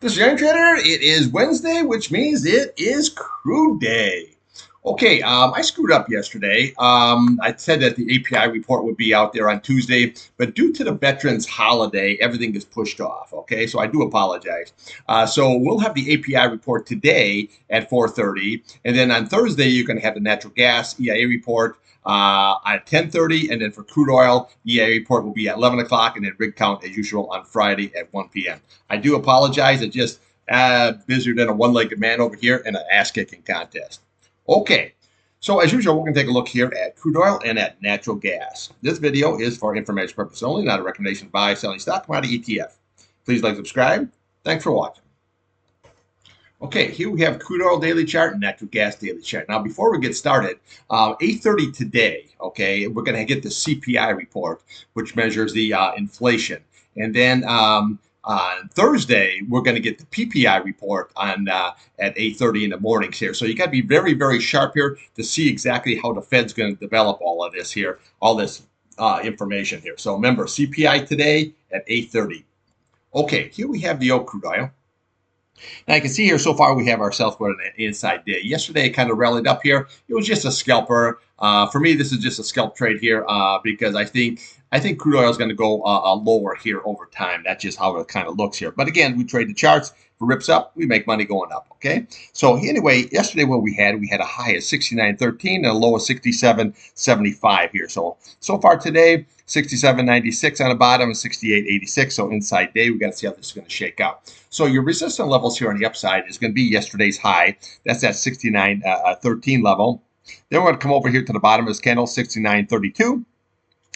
This is Irontrader. It is Wednesday, which means it is Crude Day. Okay, I screwed up yesterday. I said that the API report would be out there on Tuesday, but due to the Veterans holiday, everything is pushed off. Okay, so I do apologize. So we'll have the API report today at 4:30, and then on Thursday you're going to have the natural gas EIA report at 10:30, and then for crude oil, EIA report will be at 11 o'clock, and then rig count as usual on Friday at 1 p.m. I do apologize. It just busier than a one-legged man over here in an ass-kicking contest. Okay, so as usual, we're going to take a look here at crude oil and at natural gas. This video is for information purposes only, not a recommendation to buy, selling stock, commodity, ETF. Please like, subscribe. Thanks for watching. Okay, here we have crude oil daily chart and natural gas daily chart. Now, before we get started, 8:30 today, okay, we're going to get the CPI report, which measures the inflation. And then on Thursday, we're going to get the PPI report on at 8:30 in the mornings here. So you got to be very, very sharp here to see exactly how the Fed's going to develop all of this here, all this information here. So remember, CPI today at 8:30. Okay, here we have the oil crude oil. Now you can see here so far we have ourselves with an inside day. Yesterday it kind of rallied up here. It was just a scalper. For me, this is just a scalp trade here because I think crude oil is going to go lower here over time. That's just how it kind of looks here. But again, we trade the charts. If it rips up, we make money going up. Okay. So anyway, yesterday what we had a high of 69.13 and a low of 67.75 here. So far today, 67.96 on the bottom and 68.86. So inside day, we got to see how this is going to shake out. So your resistance levels here on the upside is going to be yesterday's high. That's at 69.13 level. Then we're going to come over here to the bottom of this candle, 69.32.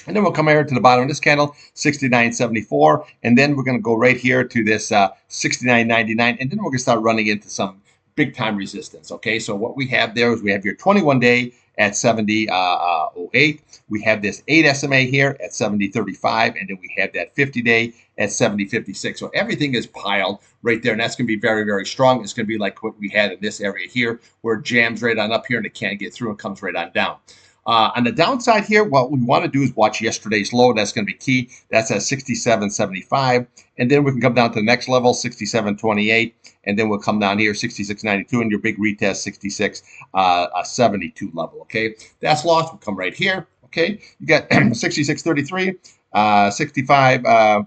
And then we'll come here to the bottom of this candle, 69.74. And then we're going to go right here to this 69.99. And then we're going to start running into some big time resistance. Okay, so what we have there is we have your 21-day at 70.08. We have this 8 SMA here at 70.35. And then we have that 50-day at 70.56. So everything is piled right there. And that's going to be very, very strong. It's going to be like what we had in this area here, where it jams right on up here and it can't get through and comes right on down. On the downside here, what we want to do is watch yesterday's low. That's going to be key. That's at 67.75. And then we can come down to the next level, 67.28. And then we'll come down here, 66.92. And your big retest, 66.72 level. Okay. That's lost. We'll come right here. Okay. You got 66.33, 65.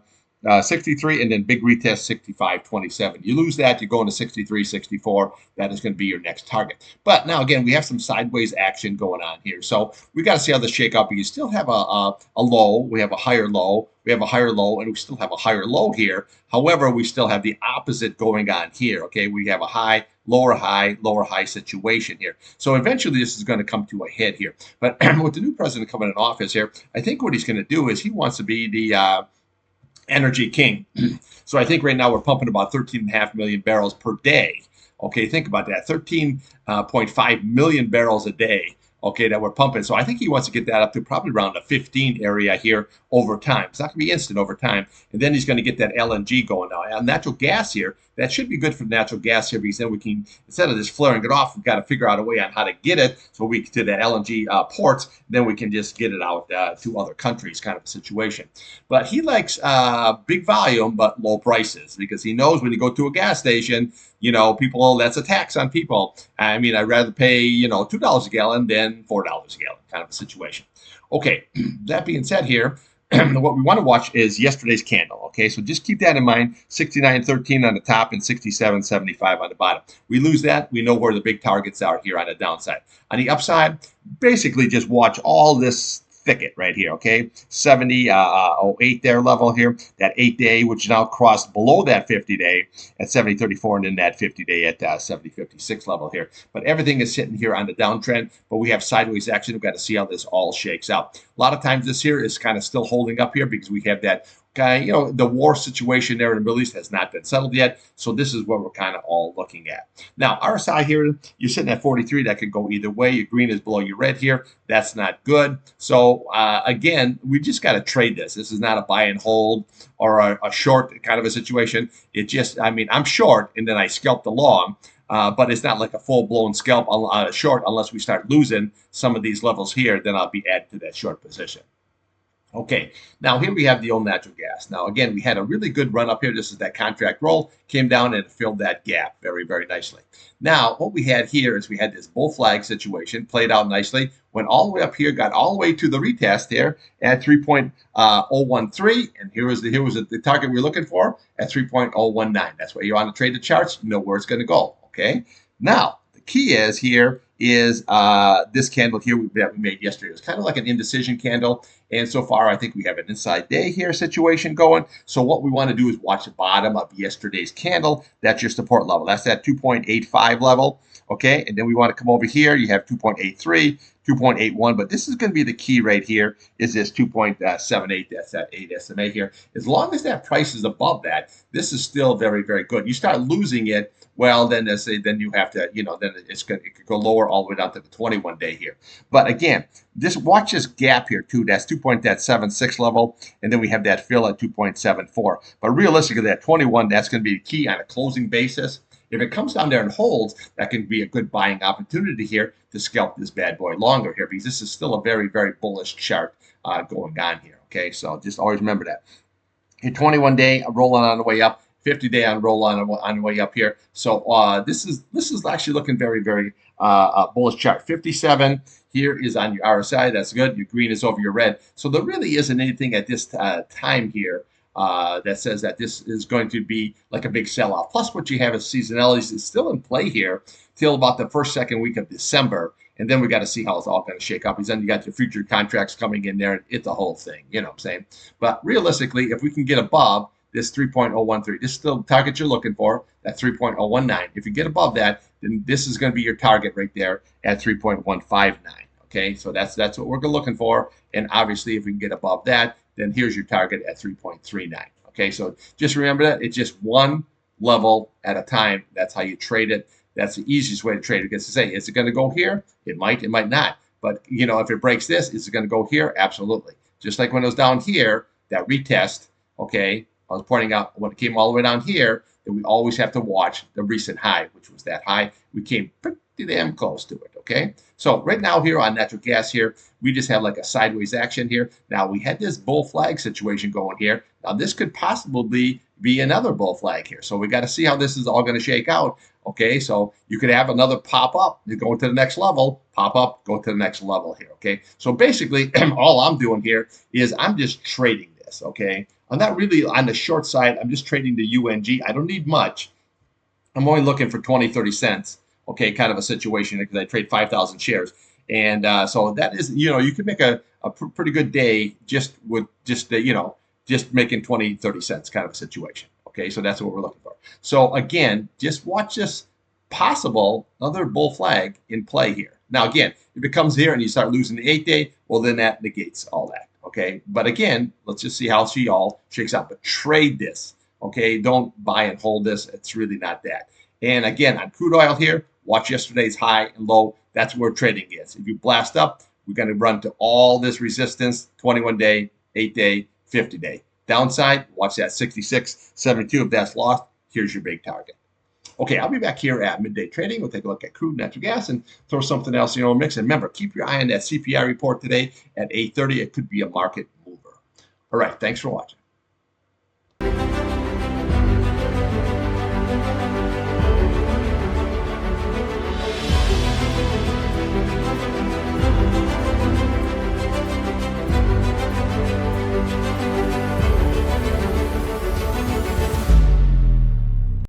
63, and then big retest 65.27. You lose that, you go into 63.64. That is going to be your next target. But now again, we have some sideways action going on here, so we got to see how this shake out. But you still have a low, we have a higher low, we have a higher low, and we still have a higher low here. However, we still have the opposite going on here. Okay, we have a high, lower high situation here. So eventually this is going to come to a head here. But with the new president coming in office here, I think what he's going to do is he wants to be the energy king. So I think right now we're pumping about 13.5 million barrels per day. Okay, think about that, 13.5 million barrels a day. Okay, that we're pumping. So I think he wants to get that up to probably around the 15 area here over time. It's not going to be instant over time. And then he's going to get that LNG going now. And natural gas here, that should be good for natural gas here because then we can, instead of just flaring it off, we've got to figure out a way on how to get it so we to the LNG ports. Then we can just get it out to other countries, kind of a situation. But he likes big volume but low prices because he knows when you go to a gas station, people, that's a tax on people. I mean, I'd rather pay, $2 a gallon than $4 a gallon, kind of a situation. Okay, that being said here, what we want to watch is yesterday's candle. Okay, so just keep that in mind, 69.13 on the top and 67.75 on the bottom. We lose that, we know where the big targets are here on the downside. On the upside, basically just watch all this thicket right here, okay? 70.08 there level here, that 8-day, which now crossed below that 50-day at 70.34, and then that 50-day at 70.56 level here. But everything is sitting here on the downtrend, but we have sideways action. We've got to see how this all shakes out. A lot of times this here is kind of still holding up here because we have that the war situation there in the Middle East has not been settled yet. So this is what we're kind of all looking at. Now, RSI here, you're sitting at 43. That could go either way. Your green is below your red here. That's not good. So again, we just got to trade this. This is not a buy and hold or a short kind of a situation. It just, I'm short and then I scalped along. But it's not like a full-blown scalp short unless we start losing some of these levels here. Then I'll be added to that short position. Okay, now here we have the old natural gas. Now, again, we had a really good run up here. This is that contract roll, came down and filled that gap very, very nicely. Now, what we had here is we had this bull flag situation, played out nicely, went all the way up here, got all the way to the retest here at 3.013, and here was the target we were looking for at 3.019. That's why you're on the traded charts, you know where it's going to go, okay? Now, the key is here is this candle here that we made yesterday. It was kind of like an indecision candle. And so far, I think we have an inside day here situation going. So what we want to do is watch the bottom of yesterday's candle. That's your support level. That's that 2.85 level. Okay. And then we want to come over here. You have 2.83, 2.81. But this is going to be the key right here is this 2.78. That's that 8 SMA here. As long as that price is above that, this is still very, very good. You start losing it, well, then you have to, then it could go lower all the way down to the 21 day here. But again, watch this gap here too. That's 2.76 level, and then we have that fill at 2.74. But realistically, that 21, that's going to be the key on a closing basis. If it comes down there and holds, that can be a good buying opportunity here to scalp this bad boy longer here, because this is still a very, very bullish chart going on here. Okay, so just always remember that. Your 21 day rolling on the way up. 50-day on roll on the way up here. So this is actually looking very, very bullish chart. 57 here is on your RSI. That's good. Your green is over your red. So there really isn't anything at this time here that says that this is going to be like a big sell-off. Plus, what you have is seasonality is still in play here till about the second week of December. And then we got to see how it's all going to shake up. Because then you got your future contracts coming in there, and it's a whole thing. You know what I'm saying? But realistically, if we can get above this 3.013. This is still the target you're looking for, that 3.019. If you get above that, then this is going to be your target right there at 3.159. Okay, so that's what we're looking for. And obviously, if we can get above that, then here's your target at 3.39. Okay, so just remember that it's just one level at a time. That's how you trade it. That's the easiest way to trade it. Because to say, is it going to go here? It might not. But if it breaks this, is it going to go here? Absolutely. Just like when it was down here, that retest, okay, I was pointing out when it came all the way down here that we always have to watch the recent high, which was that high. We came pretty damn close to it, okay? So right now here on natural gas here, we just have like a sideways action here. Now we had this bull flag situation going here. Now this could possibly be another bull flag here. So we got to see how this is all going to shake out, okay? So you could have another pop up, you go to the next level, pop up, go to the next level here, okay? So basically all I'm doing here is I'm just trading this, okay? I'm not really on the short side. I'm just trading the UNG. I don't need much. I'm only looking for 20, 30 cents. Okay, kind of a situation because I trade 5,000 shares. And so that is, you can make a pretty good day just with just making 20, 30 cents kind of a situation. Okay, so that's what we're looking for. So again, just watch this possible another bull flag in play here. Now, again, if it comes here and you start losing the 8-day, well, then that negates all that. Okay, but again, let's just see how she all shakes out. But trade this, okay? Don't buy and hold this. It's really not that. And again, on crude oil here, watch yesterday's high and low. That's where trading is. If you blast up, we're going to run to all this resistance, 21-day, 8-day, 50-day. Downside, watch that 66.72. If that's lost, here's your big target. Okay, I'll be back here at midday trading. We'll take a look at crude, natural gas, and throw something else in your mix. And remember, keep your eye on that CPI report today at 8:30. It could be a market mover. All right, thanks for watching.